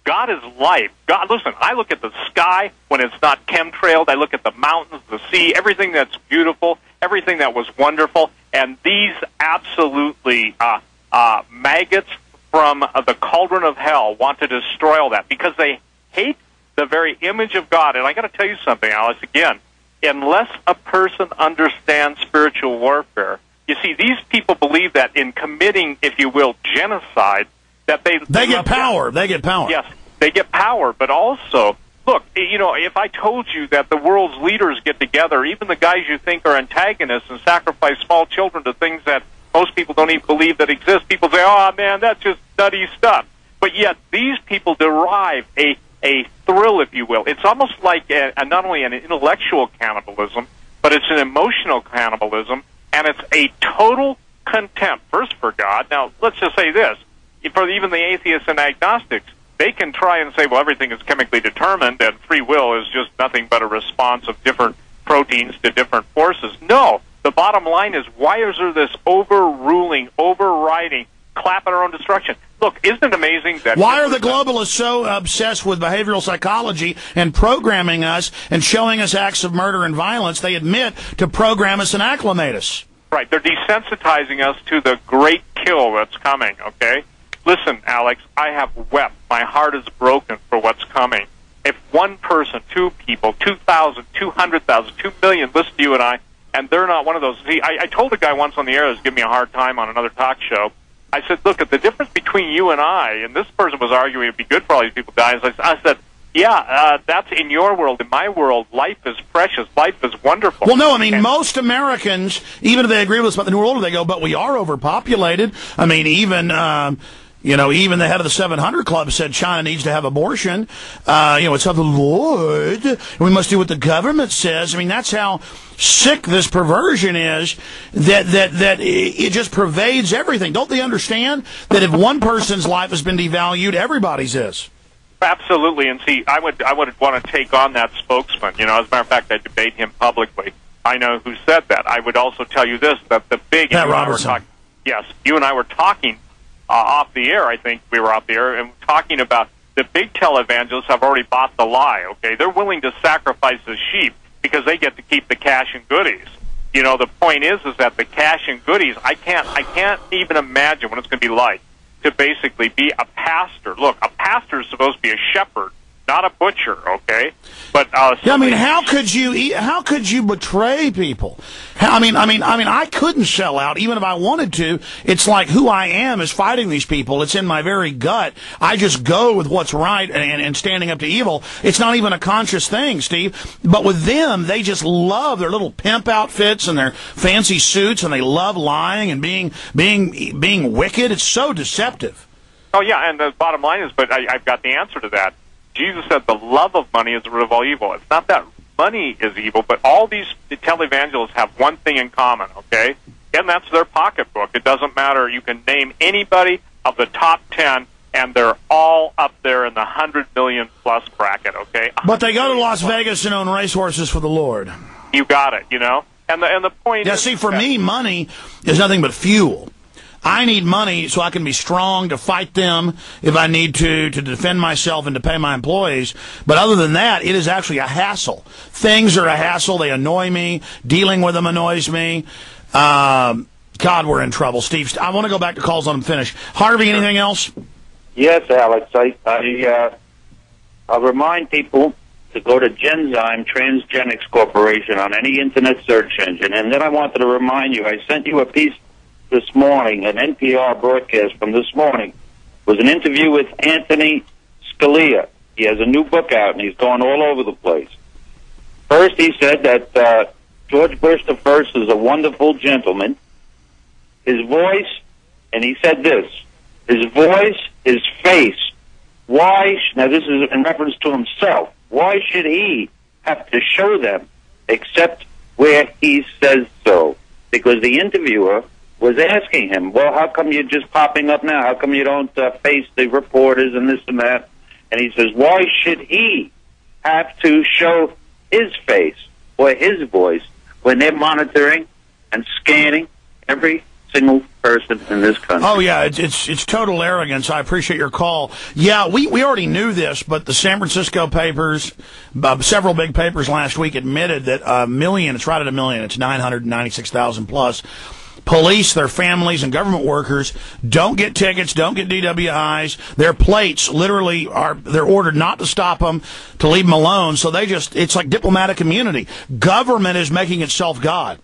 God is life. God, listen, I look at the sky when it's not chemtrailed. I look at the mountains, the sea, everything that's beautiful, everything that was wonderful. And these absolutely maggots from the cauldron of hell want to destroy all that because they hate the very image of God. And I got to tell you something, Alice, again, unless a person understands spiritual warfare, you see, these people believe that in committing, if you will, genocide, that they get power. They get power. Yes, they get power. But also, look, you know, if I told you that the world's leaders get together, even the guys you think are antagonists, and sacrifice small children to things that most people don't even believe that exist, people say, oh, man, that's just nutty stuff. But yet these people derive a thrill, if you will. It's almost like not only an intellectual cannibalism, but it's an emotional cannibalism, and it's a total contempt, first for God. Now, let's just say this. For even the atheists and agnostics, they can try and say, well, everything is chemically determined, and free will is just nothing but a response of different proteins to different forces. No. The bottom line is, why is there this overruling, overriding, clap at our own destruction? Look, isn't it amazing that... Why are the globalists so obsessed with behavioral psychology and programming us and showing us acts of murder and violence? They admit to program us and acclimate us. Right. They're desensitizing us to the great kill that's coming, okay? Listen, Alex, I have wept. My heart is broken for what's coming. If one person, two people, 2,000, 200,000, 2 million listen to you and they're not one of those... See, I told a guy once on the air that was giving me a hard time on another talk show. I said, look, the difference between you and I, and this person was arguing it'd be good for all these people dying. I said, yeah, that's in your world. In my world, life is precious. Life is wonderful. Well, no, I mean, most Americans, even if they agree with us about the New World Order, they go, but we are overpopulated. I mean, even the head of the 700 Club said China needs to have abortion. It's of the Lord. We must do what the government says. I mean, that's how sick this perversion is, that it just pervades everything. Don't they understand that if one person's life has been devalued, everybody's is? Absolutely. And see, I would want to take on that spokesman. You know, as a matter of fact, I debate him publicly. I know who said that. I would also tell you this, that the big... Pat Robertson. Yes, you and I were talking off the air. I think we were off the air, and talking about the big televangelists have already bought the lie, okay? They're willing to sacrifice the sheep because they get to keep the cash and goodies. You know, the point is that the cash and goodies, I can't even imagine what it's going to be like to basically be a pastor. Look, a pastor is supposed to be a shepherd, not a butcher, okay? But yeah, I mean, how could you betray people? I couldn't sell out even if I wanted to. It's like who I am is fighting these people. It's in my very gut. I just go with what's right and standing up to evil. It's not even a conscious thing, Steve. But with them, they just love their little pimp outfits and their fancy suits, and they love lying and being wicked. It's so deceptive. Oh yeah, and the bottom line is, but I've got the answer to that. Jesus said the love of money is the root of all evil. It's not that money is evil, but all these televangelists have one thing in common, okay? And that's their pocketbook. It doesn't matter. You can name anybody of the top 10, and they're all up there in the 100 million plus bracket, okay? But they go to Las Vegas and own racehorses for the Lord. You got it, you know? And the point is... Yeah, see, for me, money is nothing but fuel. I need money so I can be strong to fight them if I need to defend myself and to pay my employees. But other than that, it is actually a hassle. Things are a hassle. They annoy me. Dealing with them annoys me. God, we're in trouble. Steve, I want to go back to calls on them finish. Harvey, anything else? Yes, Alex. I'll remind people to go to Genzyme Transgenics Corporation on any internet search engine. And then I wanted to remind you, I sent you a piece this morning, an NPR broadcast from this morning. It was an interview with Anthony Scalia. He has a new book out, and he's going all over the place. First, he said that George Bush I is a wonderful gentleman. His voice, and he said this, his voice, his face, now this is in reference to himself, why should he have to show them except where he says so? Because the interviewer was asking him, well, how come you're just popping up now? How come you don't face the reporters and this and that? And he says, why should he have to show his face or his voice when they're monitoring and scanning every single person in this country. Oh, yeah, it's total arrogance. I appreciate your call. Yeah, we already knew this, but the San Francisco papers, several big papers last week admitted that it's right at 1 million, it's 996,000 plus. Police, their families, and government workers don't get tickets, don't get DWIs. Their plates literally they're ordered not to stop them, to leave them alone. So it's like diplomatic immunity. Government is making itself God.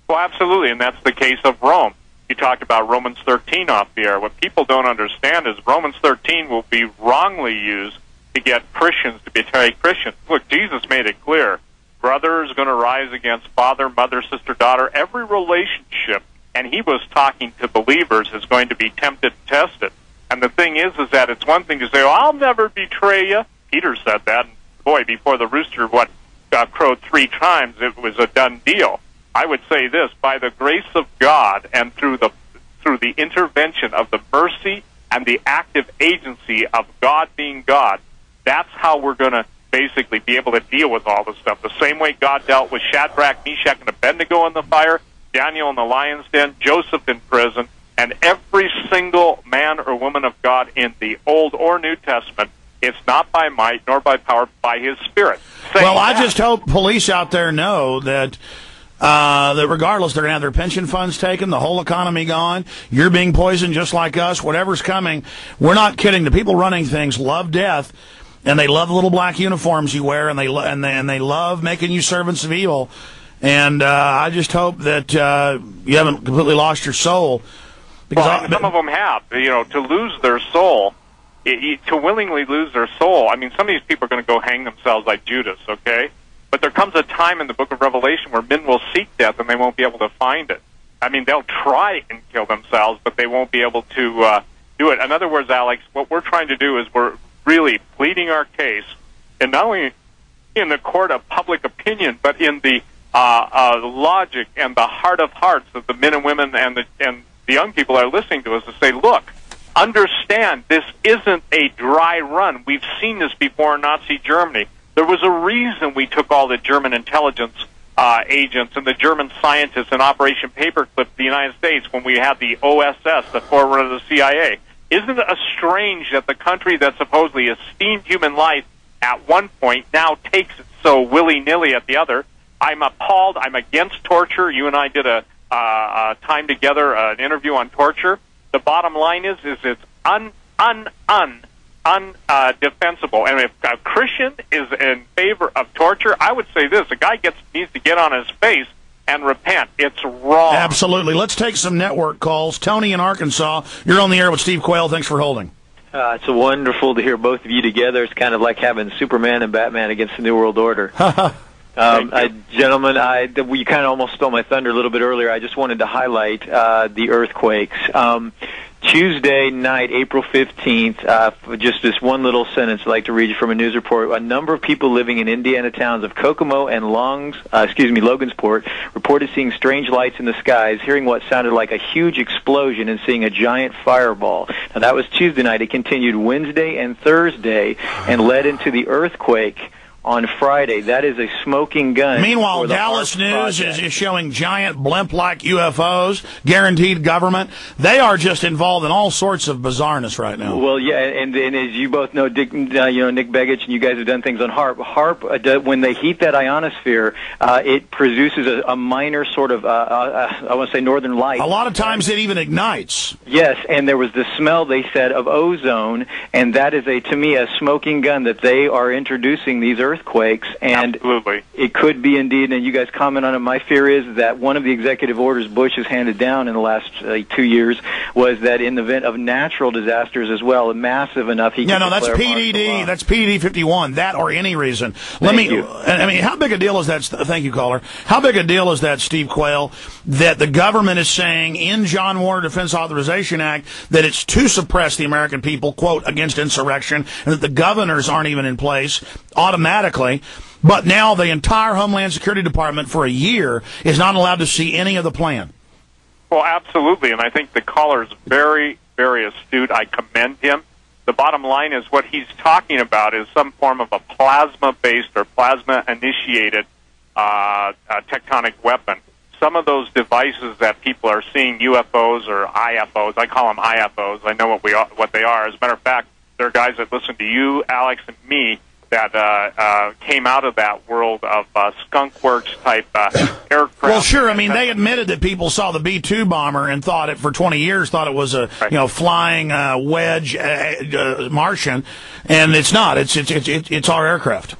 Well, absolutely, and that's the case of Rome. You talked about Romans 13 off the air. What people don't understand is Romans 13 will be wrongly used to get Christians to betray Christians. Look, Jesus made it clear. Brother is going to rise against father, mother, sister, daughter. Every relationship, and he was talking to believers, is going to be tempted and tested. And the thing is that it's one thing to say, "Oh, I'll never betray you." Peter said that, and boy, before the rooster crowed 3 times, it was a done deal. I would say this: by the grace of God and through the intervention of the mercy and the active agency of God being God, that's how we're going to basically be able to deal with all this stuff. The same way God dealt with Shadrach, Meshach, and Abednego in the fire, Daniel in the lion's den, Joseph in prison, and every single man or woman of God in the Old or New Testament. It's not by might nor by power, but by His Spirit. I just hope police out there know that regardless, they're going to have their pension funds taken, the whole economy gone, you're being poisoned just like us, whatever's coming. We're not kidding. The people running things love death. And they love the little black uniforms you wear, and they love making you servants of evil. And I just hope that you haven't completely lost your soul. Because some of them have. To lose their soul, to willingly lose their soul. I mean, some of these people are going to go hang themselves like Judas, okay? But there comes a time in the book of Revelation where men will seek death and they won't be able to find it. I mean, they'll try and kill themselves, but they won't be able to do it. In other words, Alex, what we're trying to do is we're really pleading our case, and not only in the court of public opinion, but in the logic and the heart of hearts of the men and women and the young people that are listening to us, to say, look, understand, this isn't a dry run. We've seen this before in Nazi Germany. There was a reason we took all the German intelligence agents and the German scientists in Operation Paperclip to the United States when we had the OSS, the forerunner of the CIA. Isn't it strange that the country that supposedly esteemed human life at one point now takes it so willy-nilly at the other? I'm appalled. I'm against torture. You and I did a time together, an interview on torture. The bottom line is it's undefensible. And if a Christian is in favor of torture, I would say this: a guy needs to get on his face and repent. It's wrong. Absolutely. Let's take some network calls. Tony in Arkansas, you're on the air with Steve Quayle. Thanks for holding. It's wonderful to hear both of you together. It's kind of like having Superman and Batman against the New World Order. Gentlemen, you kind of almost stole my thunder a little bit earlier. I just wanted to highlight the earthquakes. Tuesday night, April 15th, just this one little sentence I'd like to read you from a news report. A number of people living in Indiana towns of Kokomo and Logansport reported seeing strange lights in the skies, hearing what sounded like a huge explosion, and seeing a giant fireball. Now, that was Tuesday night. It continued Wednesday and Thursday and led into the earthquake on Friday. That is a smoking gun. Meanwhile, Dallas News is showing giant blimp-like UFOs, guaranteed government. They are just involved in all sorts of bizarreness right now. Well, yeah, and as you both know, Nick Begich, and you guys have done things on HARP. HARP, when they heat that ionosphere, it produces a minor sort of, I want to say, northern light. A lot of times it even ignites. Yes, and there was the smell, they said, of ozone, and that is, to me, a smoking gun that they are introducing these earthquakes, and absolutely, it could be indeed, and you guys comment on it. My fear is that one of the executive orders Bush has handed down in the last 2 years was that in the event of natural disasters as well, massive enough, he can that's PDD. That's PDD 51. That or any reason. I mean, how big a deal is that? Thank you, caller. How big a deal is that, Steve Quayle, that the government is saying in John Warner Defense Authorization Act that it's to suppress the American people, quote, against insurrection, and that the governors aren't even in place automatically, but now the entire Homeland Security Department for a year is not allowed to see any of the plan? Well, absolutely, and I think the caller is very, very astute. I commend him. The bottom line is what he's talking about is some form of a plasma-based or plasma-initiated tectonic weapon. some of those devices that people are seeing, UFOs or IFOs, I call them IFOs. I know what they are. As a matter of fact, there are guys that listen to you, Alex, and me that came out of that world of skunk works type aircraft. Well, sure. I mean, they admitted that people saw the B-2 bomber and thought it for 20 years thought it was a flying wedge Martian, and it's not. It's our aircraft.